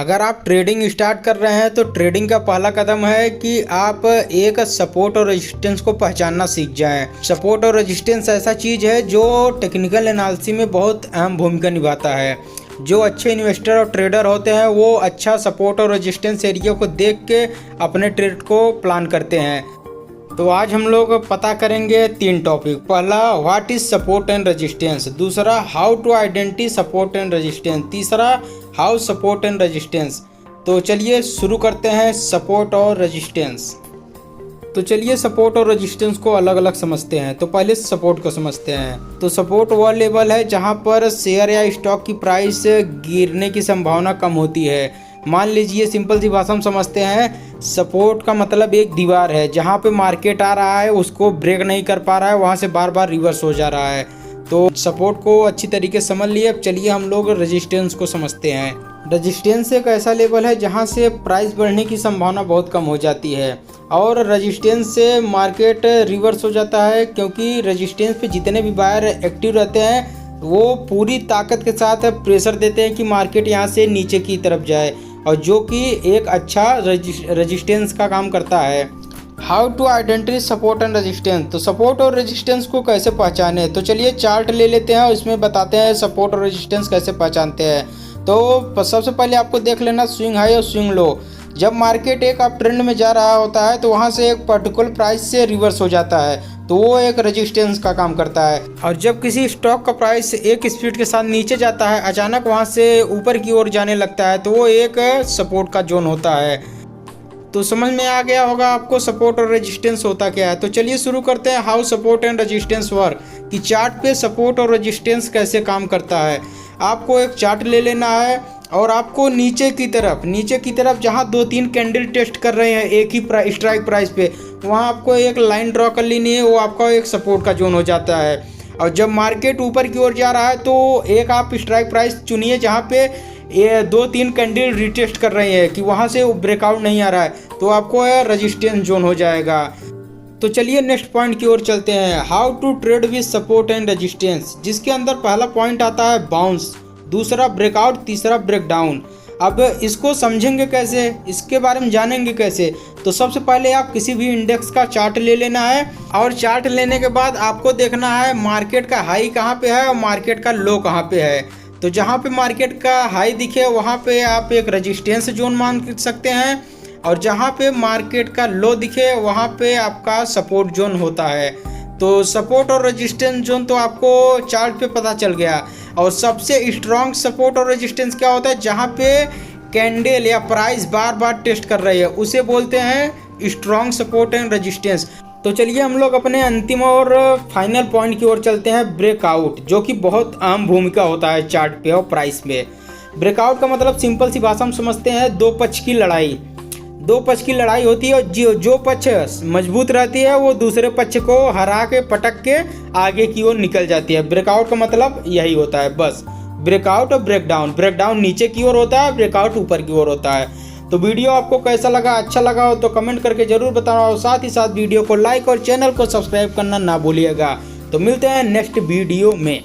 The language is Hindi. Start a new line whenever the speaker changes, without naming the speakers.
अगर आप ट्रेडिंग स्टार्ट कर रहे हैं तो ट्रेडिंग का पहला कदम है कि आप एक सपोर्ट और रेजिस्टेंस को पहचानना सीख जाएं। सपोर्ट और रेजिस्टेंस ऐसा चीज़ है जो टेक्निकल एनालिसिस में बहुत अहम भूमिका निभाता है। जो अच्छे इन्वेस्टर और ट्रेडर होते हैं वो अच्छा सपोर्ट और रेजिस्टेंस एरिया को देख के अपने ट्रेड को प्लान करते हैं। तो आज हम लोग पता करेंगे 3 टॉपिक। पहला, what is support and resistance. दूसरा, how to identify support and resistance. तीसरा, हाउ सपोर्ट एंड रेजिस्टेंस। तो चलिए शुरू करते हैं सपोर्ट और रेजिस्टेंस। तो चलिए सपोर्ट और रेजिस्टेंस को अलग अलग समझते हैं। तो पहले सपोर्ट को समझते हैं। तो सपोर्ट वह लेवल है जहां पर शेयर या स्टॉक की प्राइस गिरने की संभावना कम होती है। मान लीजिए, सिंपल सी भाषा में समझते हैं, सपोर्ट का मतलब एक दीवार है जहां पे मार्केट आ रहा है, उसको ब्रेक नहीं कर पा रहा है, वहां से बार बार रिवर्स हो जा रहा है। तो सपोर्ट को अच्छी तरीके से समझ लिए। अब चलिए हम लोग रेजिस्टेंस को समझते हैं। रेजिस्टेंस एक ऐसा लेवल है जहां से प्राइस बढ़ने की संभावना बहुत कम हो जाती है और रेजिस्टेंस से मार्केट रिवर्स हो जाता है, क्योंकि रेजिस्टेंस पे जितने भी बायर एक्टिव रहते हैं वो पूरी ताकत के साथ प्रेशर देते हैं कि मार्केट यहाँ से नीचे की तरफ जाए, और जो कि एक अच्छा रेजिस्टेंस का काम करता है। How to identify support and resistance. तो सपोर्ट और रेजिस्टेंस को कैसे पहचाने, तो चलिए चार्ट ले लेते हैं और इसमें बताते हैं सपोर्ट और रेजिस्टेंस कैसे पहचानते हैं। तो सबसे पहले आपको देख लेना स्विंग हाई और स्विंग लो। जब मार्केट एक अप ट्रेंड में जा रहा होता है तो वहाँ से एक पर्टिकुलर प्राइस से रिवर्स हो जाता है, तो वो एक रेजिस्टेंस का काम करता है। और जब किसी स्टॉक का प्राइस एक स्पीड के साथ नीचे जाता है, अचानक वहाँ से ऊपर की ओर जाने लगता है, तो वो एक सपोर्ट का जोन होता है। तो समझ में आ गया होगा आपको सपोर्ट और रेजिस्टेंस होता क्या है। तो चलिए शुरू करते हैं how support and resistance work, कि चार्ट पे सपोर्ट और रेजिस्टेंस कैसे काम करता है। आपको एक चार्ट ले लेना है और आपको नीचे की तरफ जहाँ 2-3 कैंडल टेस्ट कर रहे हैं एक ही स्ट्राइक प्राइस पे, वहाँ आपको एक लाइन ड्रॉ कर लेनी है। वो आपका एक सपोर्ट का जोन हो जाता है। और जब मार्केट ऊपर की ओर जा रहा है तो एक आप स्ट्राइक प्राइस चुनिए जहाँ पे ये 2-3 कैंडल रिटेस्ट कर रही है कि वहाँ से ब्रेकआउट नहीं आ रहा है, तो आपको रेजिस्टेंस जोन हो जाएगा। तो चलिए नेक्स्ट पॉइंट की ओर चलते हैं, how to trade with support and resistance, जिसके अंदर पहला पॉइंट आता है बाउंस, दूसरा ब्रेकआउट, तीसरा ब्रेकडाउन। अब इसको समझेंगे कैसे, इसके बारे में जानेंगे कैसे। तो सबसे पहले आप किसी भी इंडेक्स का चार्ट ले लेना है और चार्ट लेने के बाद आपको देखना है मार्केट का हाई कहाँ पे है और मार्केट का लो कहाँ पे है। तो जहाँ पे मार्केट का हाई दिखे वहाँ पे आप एक रेजिस्टेंस जोन मान सकते हैं, और जहाँ पे मार्केट का लो दिखे वहाँ पे आपका सपोर्ट जोन होता है। तो सपोर्ट और रेजिस्टेंस जोन तो आपको चार्ट पे पता चल गया। और सबसे स्ट्रॉन्ग सपोर्ट और रेजिस्टेंस क्या होता है, जहाँ पे कैंडल या प्राइस बार बार टेस्ट कर रही है, उसे बोलते हैं स्ट्रॉन्ग सपोर्ट एंड रेजिस्टेंस। तो चलिए हम लोग अपने अंतिम और फाइनल पॉइंट की ओर चलते हैं, ब्रेकआउट, जो कि बहुत अहम भूमिका होता है चार्ट पे और प्राइस में। ब्रेकआउट का मतलब सिंपल सी भाषा में समझते हैं, दो पक्ष की लड़ाई होती है, और जो पक्ष मजबूत रहती है वो दूसरे पक्ष को हरा के पटक के आगे की ओर निकल जाती है। ब्रेकआउट का मतलब यही होता है बस। ब्रेकआउट और ब्रेकडाउन नीचे की ओर होता है, ब्रेकआउट ऊपर की ओर होता है। तो वीडियो आपको कैसा लगा, अच्छा लगा हो तो कमेंट करके जरूर बताना, और साथ ही साथ वीडियो को लाइक और चैनल को सब्सक्राइब करना ना भूलिएगा। तो मिलते हैं नेक्स्ट वीडियो में।